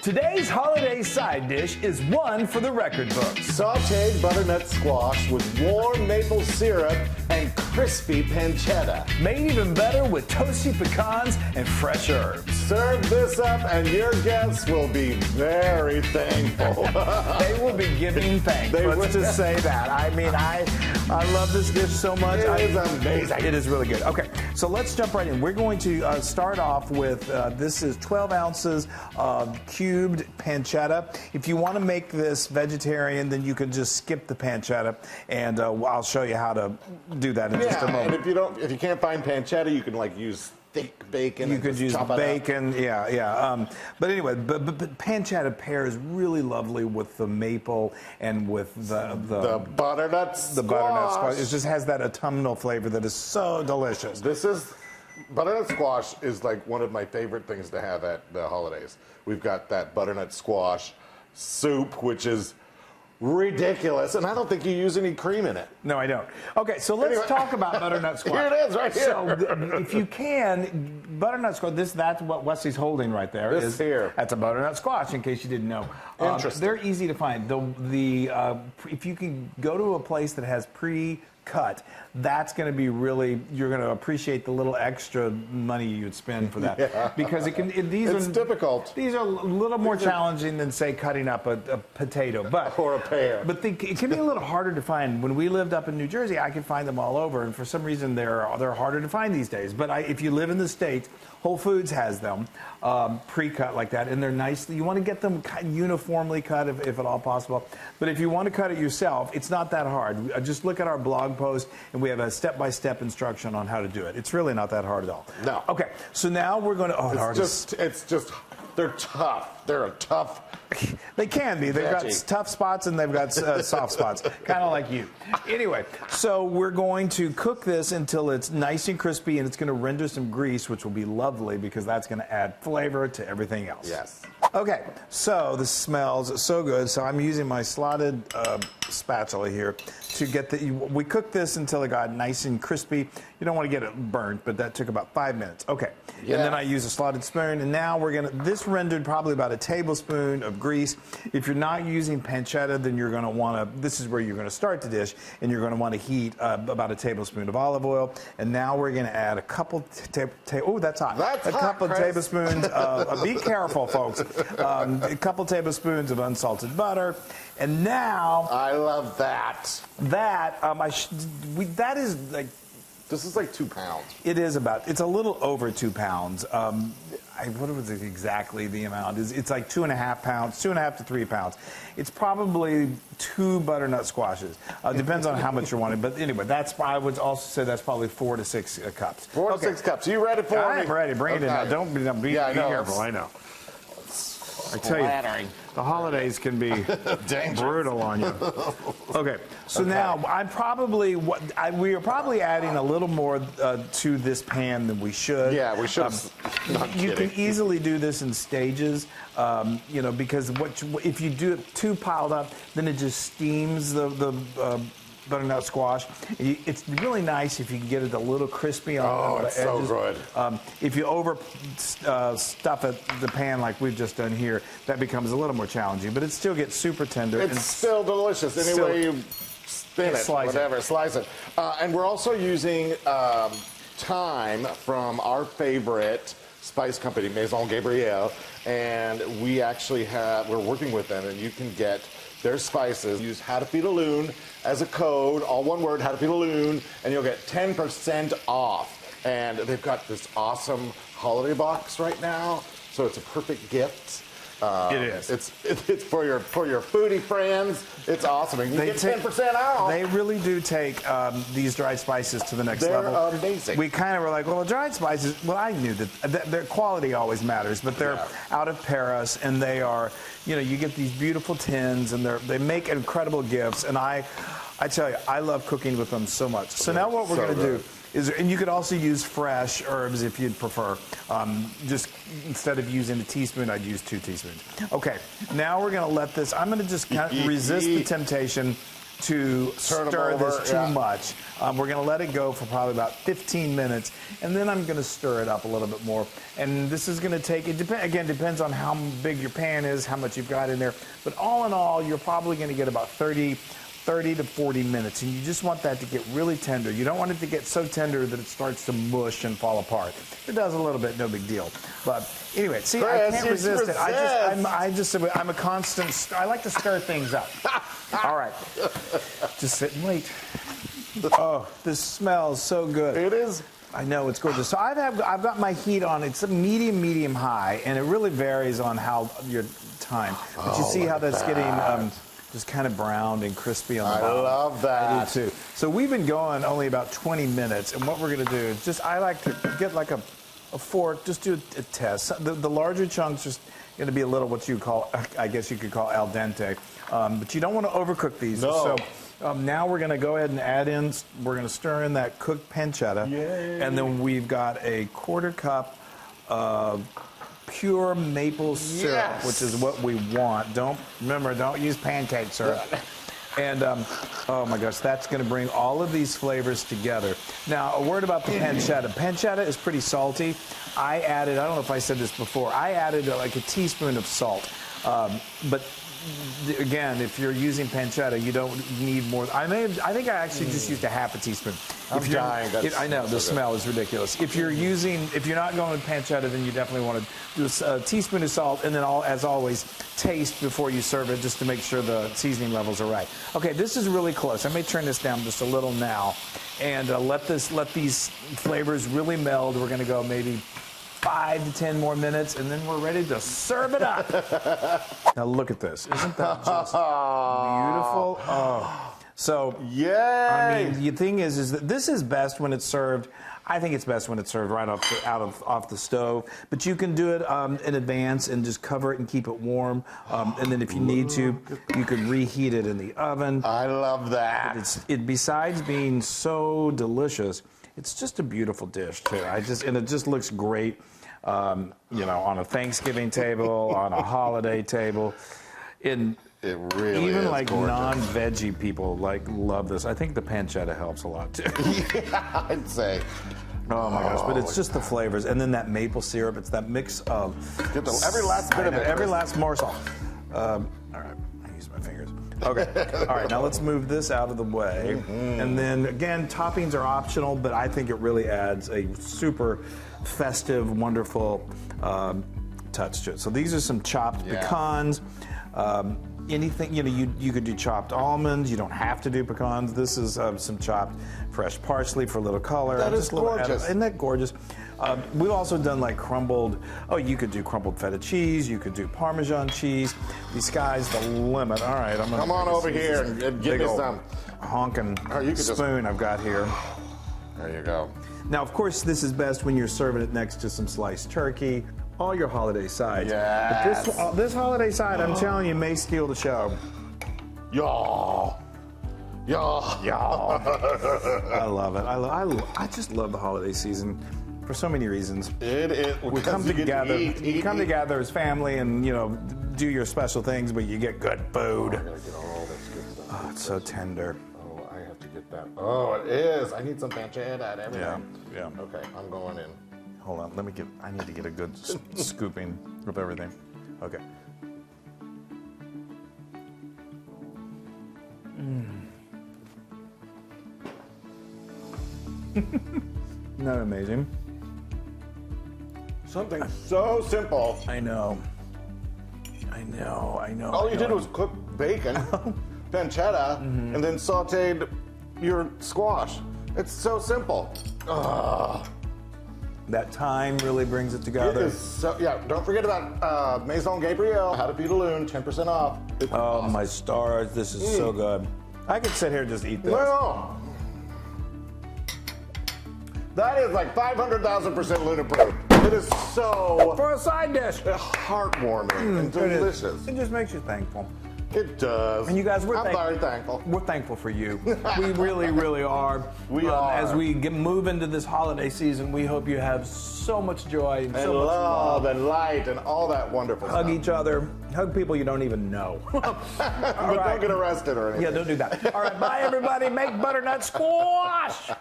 Today's holiday side dish is one for the record books. Sautéed butternut squash with warm maple syrup and crispy pancetta. Made even better with toasty pecans and fresh herbs. Serve this up and your guests will be very thankful. They will be giving thanks. Let's just say that. I mean, I love this dish so much. It is amazing. It is really good. Okay, so let's jump right in. We're going to start off with, this is 12 ounces of cubed pancetta. If you want to make this vegetarian, then you can just skip the pancetta, and I'll show you how to do that in just a moment. And if you can't find pancetta, you can like use thick bacon. You could use bacon, yeah. But anyway, but pancetta pairs really lovely with the maple and with the butternut squash. The butternut squash. It just has that autumnal flavor that is so delicious. Butternut squash is like one of my favorite things to have at the holidays. We've got that butternut squash soup, which is ridiculous, and I don't think you use any cream in it. No, I don't. Okay, so let's talk about butternut squash. Here it is, right here. So, if you can, butternut squash. That's what Wesley's holding right there. That's a butternut squash, in case you didn't know. Interesting. They're easy to find. If you can go to a place that has pre-cut, that's going to be you're going to appreciate the little extra money you'd spend for that. Yeah. Because it's difficult. These are a little more challenging than, say, cutting up a potato. Or a pear. But it can be a little harder to find. When we lived up in New Jersey, I could find them all over, and for some reason they're harder to find these days. But if you live in the States, Whole Foods has them pre-cut like that, and they're nice. You want to get them uniformly cut if at all possible. But if you want to cut it yourself, it's not that hard. Just look at our blog post, and we have a step-by-step instruction on how to do it. It's really not that hard at all. No. Okay, so now we're going to... It's just, they're tough. They're a tough... They can be. They've got tough spots and they've got soft spots, kind of like you. Anyway, so we're going to cook this until it's nice and crispy, and it's going to render some grease, which will be lovely because that's going to add flavor to everything else. Yes. Okay, so this smells so good. So I'm using my slotted spatula here to get we cooked this until it got nice and crispy. You don't want to get it burnt, but that took about 5 minutes. Okay, and then I use a slotted spoon, and now this rendered probably about a tablespoon of grease. If you're not using pancetta, then you're going to want to, this is where you're going to start the dish, and you're going to want to heat about a tablespoon of olive oil. And now we're going to add a couple, that's hot. That's a hot, couple Chris. Tablespoons be careful, folks. A couple tablespoons of unsalted butter. And now... I love that. That is like... This is like 2 pounds. It is it's a little over 2 pounds. What was exactly the amount? It's like 2.5 pounds, 2.5 to 3 pounds. It's probably 2 butternut squashes. Depends on how much you're wanting. But anyway, I would also say that's probably 4 to 6 cups. 4 to 6 cups. You ready for me? I'm ready. Bring it in now. Don't be careful. I know. I tell you, the holidays can be brutal on you. Okay, so now we are probably adding a little more to this pan than we should. Yeah, we should. You can easily do this in stages, because if you do it too piled up, then it just steams the butternut squash. It's really nice if you can get it a little crispy on the edges. Oh, it's so good. If you stuff the pan like we've just done here, that becomes a little more challenging, but it still gets super tender. It's still delicious. Any way you spin it, slice it. And we're also using thyme from our favorite spice company, Maison, Gabrielle, and we're working with them, and you can get their spices. Use How to Feed a Loon as a code, all one word, How to Feed a Loon, and you'll get 10% off. And they've got this awesome holiday box right now, so it's a perfect gift. It is. It's for your foodie friends. It's awesome. And you get 10% off. They really do take these dried spices to the next level. They're amazing. We kind of were like, well, the dried spices, I knew that their quality always matters, but they're out of Paris, and they are, you get these beautiful tins, and they make incredible gifts, and I tell you, I love cooking with them so much. So now what we're going to do and you could also use fresh herbs if you'd prefer. Just instead of using a teaspoon, I'd use 2 teaspoons. Okay, now we're going to let this, I'm going to just kind of resist the temptation to stir this too much. We're going to let it go for probably about 15 minutes, and then I'm going to stir it up a little bit more. And this is going to take, depends on how big your pan is, how much you've got in there. But all in all, you're probably going to get about 30 to 40 minutes, and you just want that to get really tender. You don't want it to get so tender that it starts to mush and fall apart. If it does a little bit, no big deal. But anyway, see, I can't resist it. I'm a constant, I like to stir things up. All right, just sit and wait. Oh, this smells so good. It is. I know, it's gorgeous. So I've got my heat on. It's a medium high, and it really varies on how your time. But you see how that's getting just kind of browned and crispy on the bottom. I love that. I do too. So we've been going only about 20 minutes, and what we're going to do is just, I like to get like a fork, just do a test. The larger chunks are going to be a little what you call, I guess you could call al dente, but you don't want to overcook these. No. So now we're going to go ahead and add in, we're going to stir in that cooked pancetta. Yay. And then we've got a quarter cup of pure maple syrup, which is what we want. Don't use pancake syrup. And oh my gosh, that's going to bring all of these flavors together. Now, a word about the pancetta. Pancetta is pretty salty. I don't know if I said this before, I added like a teaspoon of salt. But again, if you're using pancetta, you don't need more. I think I actually just used a half a teaspoon. I'm dying. I know, the smell is ridiculous. If you're not going with pancetta, then you definitely want to do a teaspoon of salt, and then as always, taste before you serve it just to make sure the seasoning levels are right. Okay, this is really close. I may turn this down just a little now, and let these flavors really meld. We're going to go maybe 5 to 10 more minutes, and then we're ready to serve it up. Now look at this. Isn't that just beautiful? Oh. So, yay! I mean, the thing is that this is best when it's served. I think it's best when it's served right off the stove. But you can do it in advance and just cover it and keep it warm. And then if you need to, you can reheat it in the oven. I love that. Besides being so delicious, it's just a beautiful dish too. And it just looks great, on a Thanksgiving table, on a holiday table. It really even is like gorgeous. non-veggie people love this. I think the pancetta helps a lot too. Yeah, I'd say. Oh my gosh! But it's just the flavors, and then that maple syrup. It's that mix of every last bit of it, every last morsel. All right, I use my fingers. Okay. All right, now let's move this out of the way. And then, again, toppings are optional, but I think it really adds a super festive, wonderful touch to it. So these are some chopped pecans. Anything, you could do chopped almonds. You don't have to do pecans. This is some chopped fresh parsley for a little color. That is gorgeous. Isn't that gorgeous? We've also done like crumbled, you could do crumbled feta cheese, you could do Parmesan cheese. The sky's the limit. All right, come on over here and give me some honking spoon I've got here. There you go. Now, of course, this is best when you're serving it next to some sliced turkey, all your holiday sides. Yes. But this holiday side, I'm telling you, may steal the show. Y'all. I love it. I just love the holiday season for so many reasons. It is. We come together. You come together as family, and do your special things, but you get good food. I gotta get all this good stuff. Oh, it's so tender. Oh, I have to get that. Oh, it is. I need some pancetta and everything. Yeah. Okay, I'm going in. Hold on. I need to get a good scooping of everything. Okay. Isn't that amazing? Something so simple. I know. All you did was cook bacon, pancetta, and then sauteed your squash. It's so simple. That time really brings it together. It is so, don't forget about Maison Gabrielle. How to beat a Loon, 10% off. It's awesome. My stars, this is so good. I could sit here and just eat this. No. That is like 500,000% Loon approved. It is so... For a side dish. Heartwarming and delicious. It just makes you thankful. It does. And you guys, I'm very thankful. We're thankful for you. We really, really are. We are. As we move into this holiday season, we hope you have so much joy and so much love and light and all that wonderful stuff. Hug each other. Hug people you don't even know. But don't get arrested or anything. Yeah, don't do that. All right, bye, everybody. Make butternut squash.